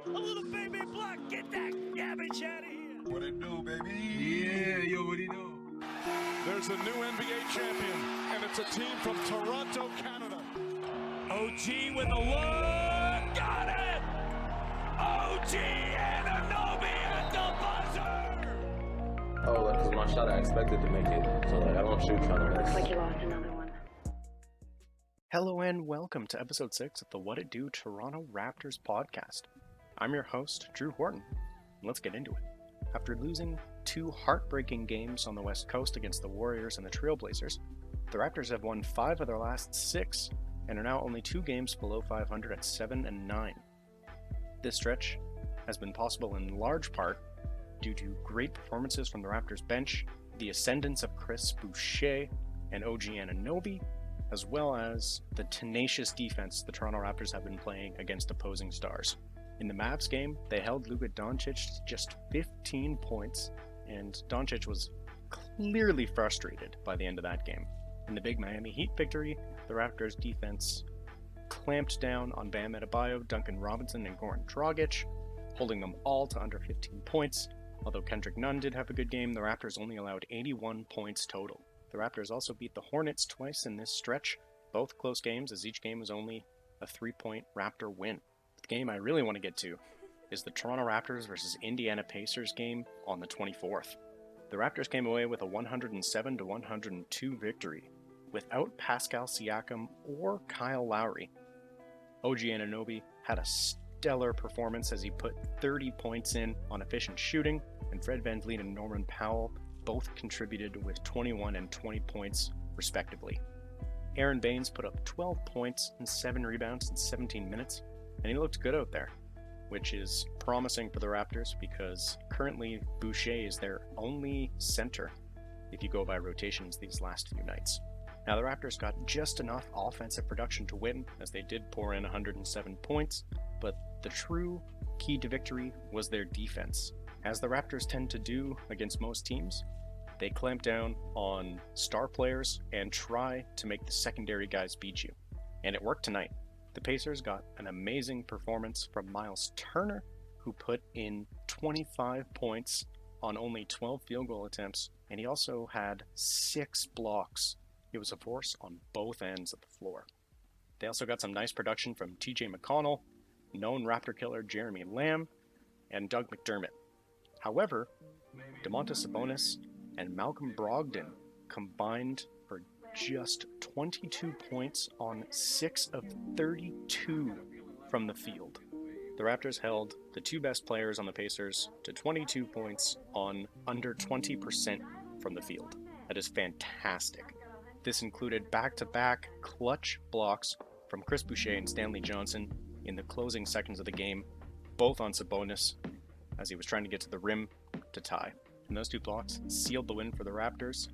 A little baby black, get that garbage out of here. What it do, baby? Yeah, yo, what do you know? There's a new NBA champion, and it's a team from Toronto, Canada. OG with a look, got it! OG Anunoby at the buzzer! Oh, like, cause my shot, I expected to make it, so like I don't shoot trying to miss. Looks like you lost another one. Hello and welcome to episode 6 of the What It Do Toronto Raptors podcast. I'm your host, Drew Horton, and let's get into it. After losing 2 heartbreaking games on the West Coast against the Warriors and the Trailblazers, the Raptors have won 5 of their last 6 and are now only 2 games below 500 at 7-9. This stretch has been possible in large part due to great performances from the Raptors bench, the ascendance of Chris Boucher and OG Anunoby, as well as the tenacious defense the Toronto Raptors have been playing against opposing stars. In the Mavs game, they held Luka Doncic to just 15 points, and Doncic was clearly frustrated by the end of that game. In the big Miami Heat victory, the Raptors defense clamped down on Bam Adebayo, Duncan Robinson, and Goran Dragic, holding them all to under 15 points. Although Kendrick Nunn did have a good game, the Raptors only allowed 81 points total. The Raptors also beat the Hornets twice in this stretch, both close games as each game was only a 3-point Raptor win. The game I really want to get to is the Toronto Raptors versus Indiana Pacers game on the 24th. The Raptors came away with a 107-102 victory, without Pascal Siakam or Kyle Lowry. OG Anunoby had a stellar performance as he put 30 points in on efficient shooting, and Fred VanVleet and Norman Powell both contributed with 21 and 20 points, respectively. Aaron Baines put up 12 points and 7 rebounds in 17 minutes, and he looked good out there, which is promising for the Raptors because currently Boucher is their only center if you go by rotations these last few nights. Now the Raptors got just enough offensive production to win, as they did pour in 107 points, but the true key to victory was their defense. As the Raptors tend to do against most teams, they clamp down on star players and try to make the secondary guys beat you. And it worked tonight. The Pacers got an amazing performance from Miles Turner, who put in 25 points on only 12 field goal attempts, and he also had 6 blocks. It was a force on both ends of the floor. They also got some nice production from TJ McConnell, known Raptor killer Jeremy Lamb, and Doug McDermott. However, Domantas Sabonis and Malcolm Brogdon combined for just 22 points on 6 of 32 from the field. The Raptors held the 2 best players on the Pacers to 22 points on under 20% from the field. That is fantastic. This included back-to-back clutch blocks from Chris Boucher and Stanley Johnson in the closing seconds of the game, both on Sabonis as he was trying to get to the rim to tie. And those 2 blocks sealed the win for the Raptors,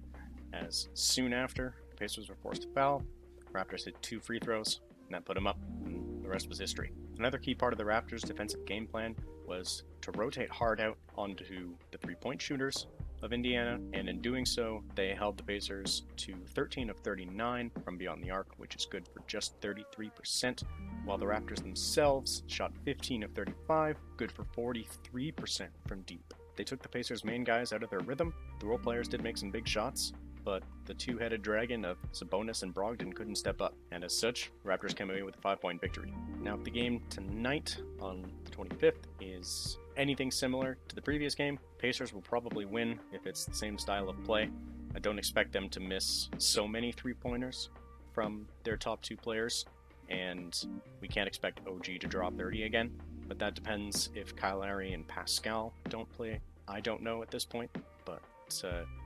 as soon after, the Pacers were forced to foul. The Raptors hit 2 free throws, and that put them up, and the rest was history. Another key part of the Raptors' defensive game plan was to rotate hard out onto the 3-point shooters of Indiana, and in doing so, they held the Pacers to 13 of 39 from beyond the arc, which is good for just 33%, while the Raptors themselves shot 15 of 35, good for 43% from deep. They took the Pacers' main guys out of their rhythm. The role players did make some big shots, but the 2-headed dragon of Sabonis and Brogdon couldn't step up, and as such, the Raptors came away with a 5-point victory. Now, if the game tonight on the 25th is anything similar to the previous game, Pacers will probably win if it's the same style of play. I don't expect them to miss so many 3-pointers from their top 2 players, and we can't expect OG to draw 30 again, but that depends if Kyle Lowry and Pascal don't play. I don't know at this point, but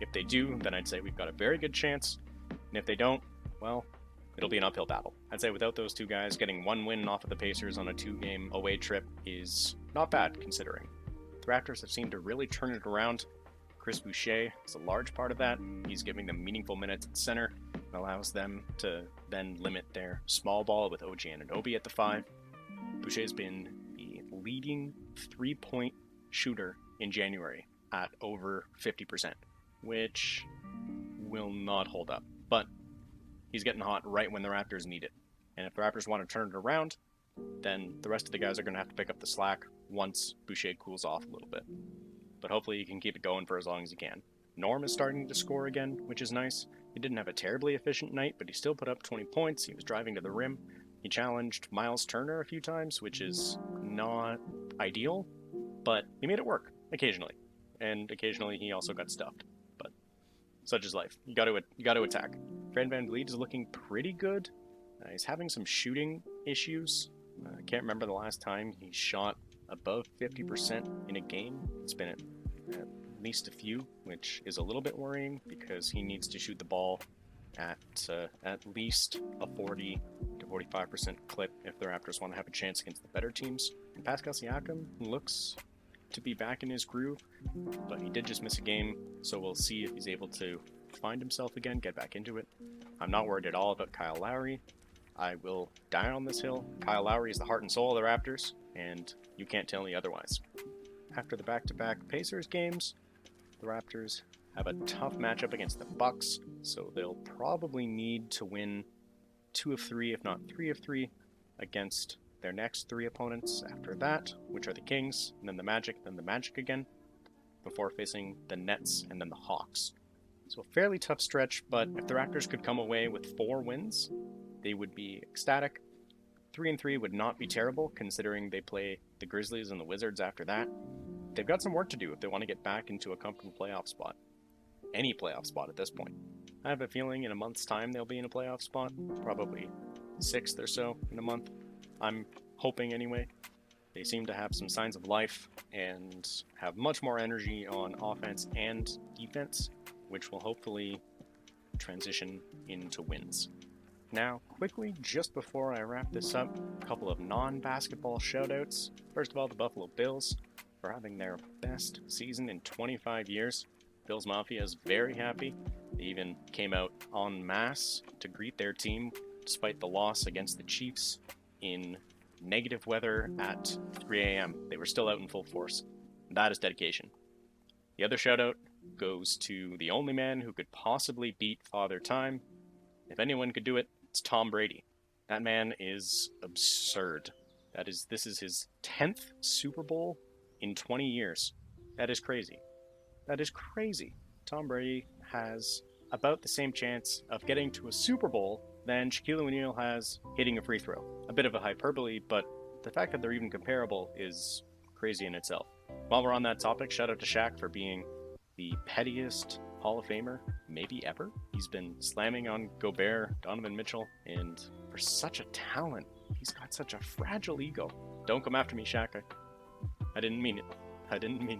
if they do, then I'd say we've got a very good chance, and if they don't, well, it'll be an uphill battle. I'd say without those 2 guys, getting 1 win off of the Pacers on a 2-game away trip is not bad considering. The Raptors have seemed to really turn it around. Chris Boucher is a large part of that. He's giving them meaningful minutes at center and allows them to then limit their small ball with OG Anunoby at the 5. Boucher's been the leading 3-point shooter in January at over 50%, which will not hold up. But he's getting hot right when the Raptors need it. And if the Raptors want to turn it around, then the rest of the guys are going to have to pick up the slack. once Boucher cools off a little bit. But hopefully he can keep it going for as long as he can. Norm is starting to score again, which is nice. He didn't have a terribly efficient night, but he still put up 20 points. He was driving to the rim. He challenged Miles Turner a few times, which is not ideal, but he made it work occasionally. And occasionally he also got stuffed. But such is life. You got to attack. Fred VanVleet is looking pretty good. He's having some shooting issues. I can't remember the last time he shot above 50% in a game. It's been at least a few, which is a little bit worrying because he needs to shoot the ball at least a 40 to 45% clip if the Raptors want to have a chance against the better teams. And Pascal Siakam looks to be back in his groove, but he did just miss a game, so we'll see if he's able to find himself again, get back into it. I'm not worried at all about Kyle Lowry. I will die on this hill. Kyle Lowry is the heart and soul of the Raptors, and you can't tell me otherwise. After the back-to-back Pacers games, the Raptors have a tough matchup against the Bucks, so they'll probably need to win 2 of 3, if not 3 of 3, against their next 3 opponents after that, which are the Kings, and then the Magic again, before facing the Nets and then the Hawks. So a fairly tough stretch, but if the Raptors could come away with 4 wins, they would be ecstatic. 3-3 would not be terrible, considering they play the Grizzlies and the Wizards after that. They've got some work to do if they want to get back into a comfortable playoff spot. Any playoff spot at this point. I have a feeling in a month's time they'll be in a playoff spot, probably 6th or so in a month. I'm hoping anyway. They seem to have some signs of life and have much more energy on offense and defense, which will hopefully transition into wins. Now, quickly, just before I wrap this up, a couple of non-basketball shoutouts. First of all, the Buffalo Bills for having their best season in 25 years. Bills Mafia is very happy. They even came out en masse to greet their team despite the loss against the Chiefs in negative weather at 3 a.m. They were still out in full force. That is dedication. The other shoutout goes to the only man who could possibly beat Father Time. If anyone could do it, it's Tom Brady. That man is absurd. This is his 10th Super Bowl in 20 years. That is crazy. That is crazy. Tom Brady has about the same chance of getting to a Super Bowl than Shaquille O'Neal has hitting a free throw. A bit of a hyperbole, but the fact that they're even comparable is crazy in itself. While we're on that topic, shout out to Shaq for being the pettiest Hall of Famer maybe ever. He's been slamming on Gobert, Donovan Mitchell, and for such a talent, he's got such a fragile ego. Don't come after me, Shaq. I didn't mean it.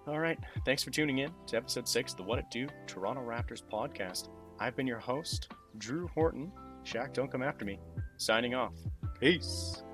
Alright, thanks for tuning in to episode 6 of the What It Do Toronto Raptors podcast. I've been your host, Drew Horton. Shaq, don't come after me. Signing off. Peace.